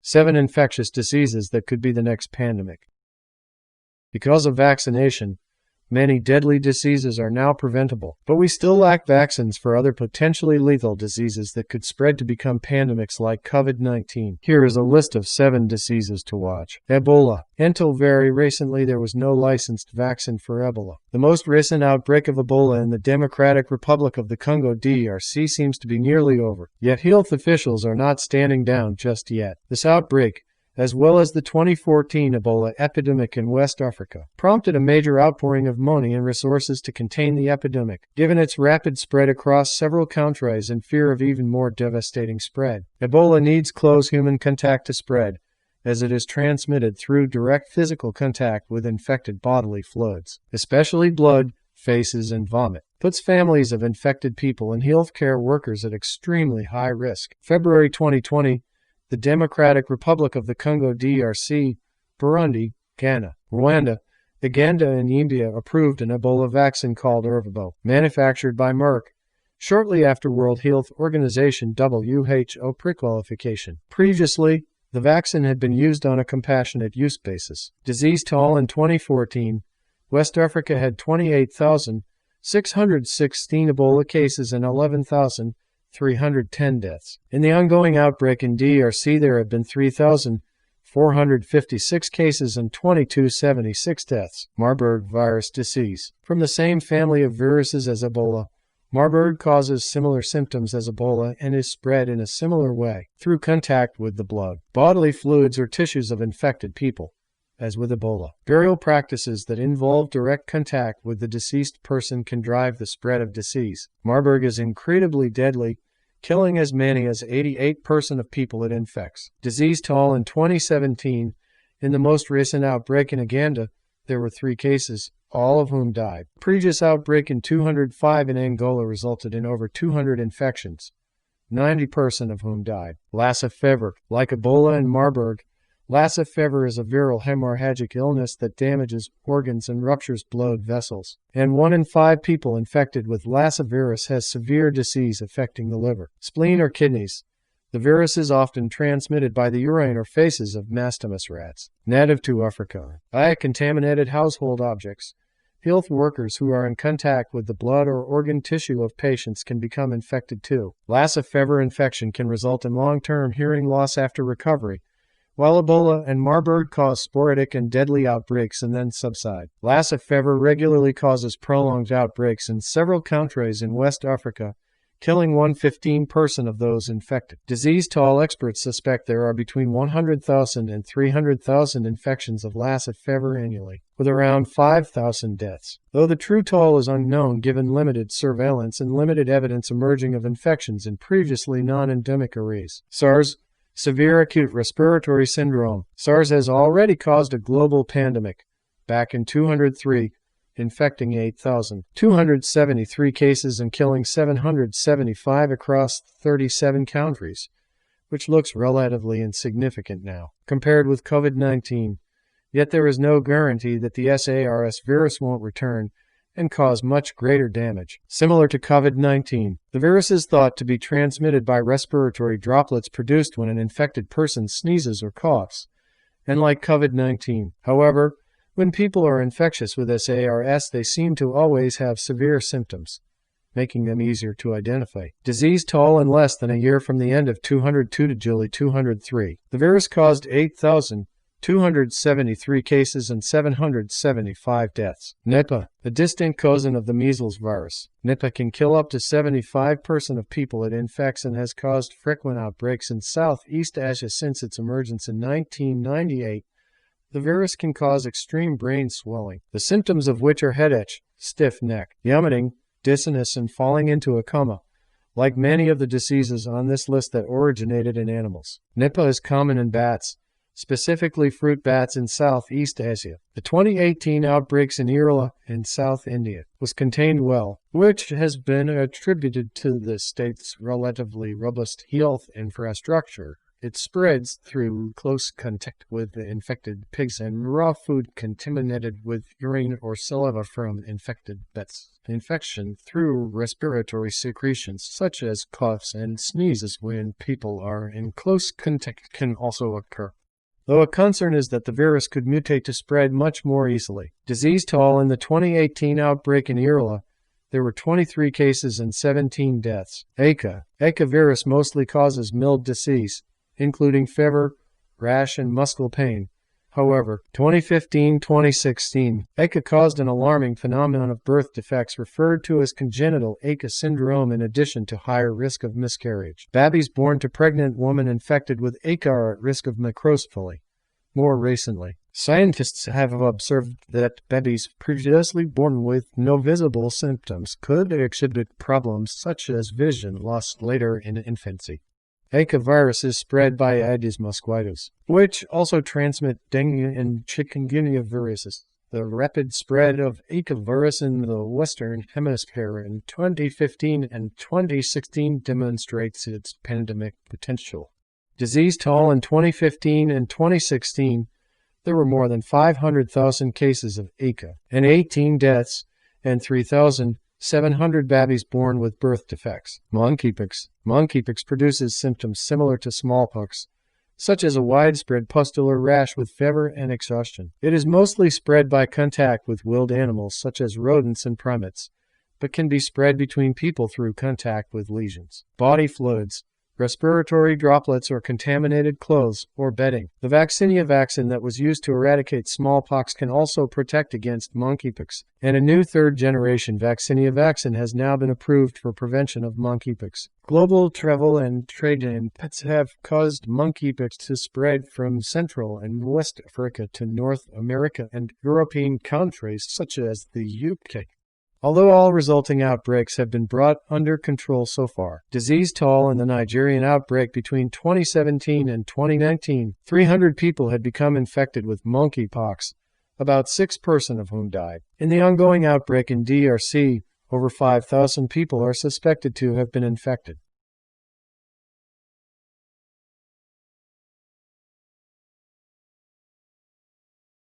7 infectious diseases that could be the next pandemic. Because of vaccination, many deadly diseases are now preventable, but we still lack vaccines for other potentially lethal diseases that could spread to become pandemics like COVID-19. Here is a list of 7 diseases to watch. Ebola. Until very recently, there was no licensed vaccine for Ebola. The most recent outbreak of Ebola in the Democratic Republic of the Congo (DRC) seems to be nearly over, yet health officials are not standing down just yet. This outbreak, as well as the 2014 Ebola epidemic in West Africa, prompted a major outpouring of money and resources to contain the epidemic, given its rapid spread across several countries and fear of even more devastating spread. Ebola needs close human contact to spread, as it is transmitted through direct physical contact with infected bodily fluids, especially blood, faces, and vomit. Puts families of infected people and healthcare workers at extremely high risk. February 2020, the Democratic Republic of the Congo (DRC), Burundi, Ghana, Rwanda, Uganda, and India approved an Ebola vaccine called Ervebo, manufactured by Merck, shortly after World Health Organization (WHO) pre-qualification. Previously, the vaccine had been used on a compassionate use basis. Disease toll in 2014, West Africa had 28,616 Ebola cases and 11,310 deaths. In the ongoing outbreak in DRC, there have been 3,456 cases and 2,276 deaths. Marburg virus disease. From the same family of viruses as Ebola, Marburg causes similar symptoms as Ebola and is spread in a similar way, through contact with the blood, bodily fluids, or tissues of infected people. As with Ebola, burial practices that involve direct contact with the deceased person can drive the spread of disease. Marburg is incredibly deadly, killing as many as 88% of people it infects. Disease toll in 2017, in the most recent outbreak in Uganda, there were 3 cases, all of whom died. The previous outbreak in 205 in Angola resulted in over 200 infections, 90% of whom died. Lassa Fever. Like Ebola and Marburg, Lassa Fever is a viral hemorrhagic illness that damages organs and ruptures blood vessels, and 1 in 5 people infected with Lassa virus has severe disease affecting the liver, spleen, or kidneys. The virus is often transmitted by the urine or feces of mastomys rats. Native to Africa. By contaminated household objects, health workers who are in contact with the blood or organ tissue of patients can become infected too. Lassa Fever infection can result in long-term hearing loss after recovery, while Ebola and Marburg cause sporadic and deadly outbreaks and then subside. Lassa Fever regularly causes prolonged outbreaks in several countries in West Africa, killing 1/15% of those infected. Disease toll. Experts suspect there are between 100,000 and 300,000 infections of Lassa Fever annually, with around 5,000 deaths, though the true toll is unknown given limited surveillance and limited evidence emerging of infections in previously non-endemic areas. SARS. Severe acute respiratory syndrome. SARS has already caused a global pandemic back in 2003, infecting 8,273 cases and killing 775 across 37 countries, which looks relatively insignificant now, compared with COVID-19. Yet there is no guarantee that the SARS virus won't return and cause much greater damage. Similar to COVID-19, the virus is thought to be transmitted by respiratory droplets produced when an infected person sneezes or coughs, and like COVID-19. However, when people are infectious with SARS, they seem to always have severe symptoms, making them easier to identify. Disease toll. In less than a year from the end of 202 to July 203, the virus caused 8,273 cases and 775 deaths. Nipah, a distant cousin of the measles virus. Nipah can kill up to 75% of people it infects and has caused frequent outbreaks in Southeast Asia since its emergence in 1998. The virus can cause extreme brain swelling, the symptoms of which are headache, stiff neck, vomiting, dizziness, and falling into a coma, like many of the diseases on this list that originated in animals. Nipah is common in bats, specifically fruit bats in Southeast Asia. The 2018 outbreaks in Kerala in South India was contained well, which has been attributed to the state's relatively robust health infrastructure. It spreads through close contact with the infected pigs and raw food contaminated with urine or saliva from infected pets. Infection through respiratory secretions such as coughs and sneezes when people are in close contact can also occur, though a concern is that the virus could mutate to spread much more easily. Disease toll in the 2018 outbreak in Ebola, there were 23 cases and 17 deaths. Ebola virus mostly causes mild disease, including fever, rash, and muscle pain. However, 2015-2016, Ebola caused an alarming phenomenon of birth defects referred to as congenital Ebola syndrome in addition to higher risk of miscarriage. Babies born to pregnant women infected with Ebola are at risk of microcephaly. More recently, scientists have observed that babies previously born with no visible symptoms could exhibit problems such as vision loss later in infancy. Ebola virus is spread by Aedes mosquitos, which also transmit dengue and chikungunya viruses. The rapid spread of Ebola virus in the Western Hemisphere in 2015 and 2016 demonstrates its pandemic potential. Disease toll in 2015 and 2016, there were more than 500,000 cases of Ebola and 18 deaths and 3,700 babies born with birth defects. Monkeypox. Monkeypox produces symptoms similar to smallpox, such as a widespread pustular rash with fever and exhaustion. It is mostly spread by contact with wild animals such as rodents and primates, but can be spread between people through contact with lesions. Body fluids. Respiratory droplets or contaminated clothes or bedding. The vaccinia vaccine that was used to eradicate smallpox can also protect against monkeypox, and a new third-generation vaccinia vaccine has now been approved for prevention of monkeypox. Global travel and trade in pets have caused monkeypox to spread from Central and West Africa to North America and European countries such as the UK. Although all resulting outbreaks have been brought under control so far, disease toll in the Nigerian outbreak between 2017 and 2019, 300 people had become infected with monkeypox, about 6% of whom died. In the ongoing outbreak in DRC, over 5,000 people are suspected to have been infected.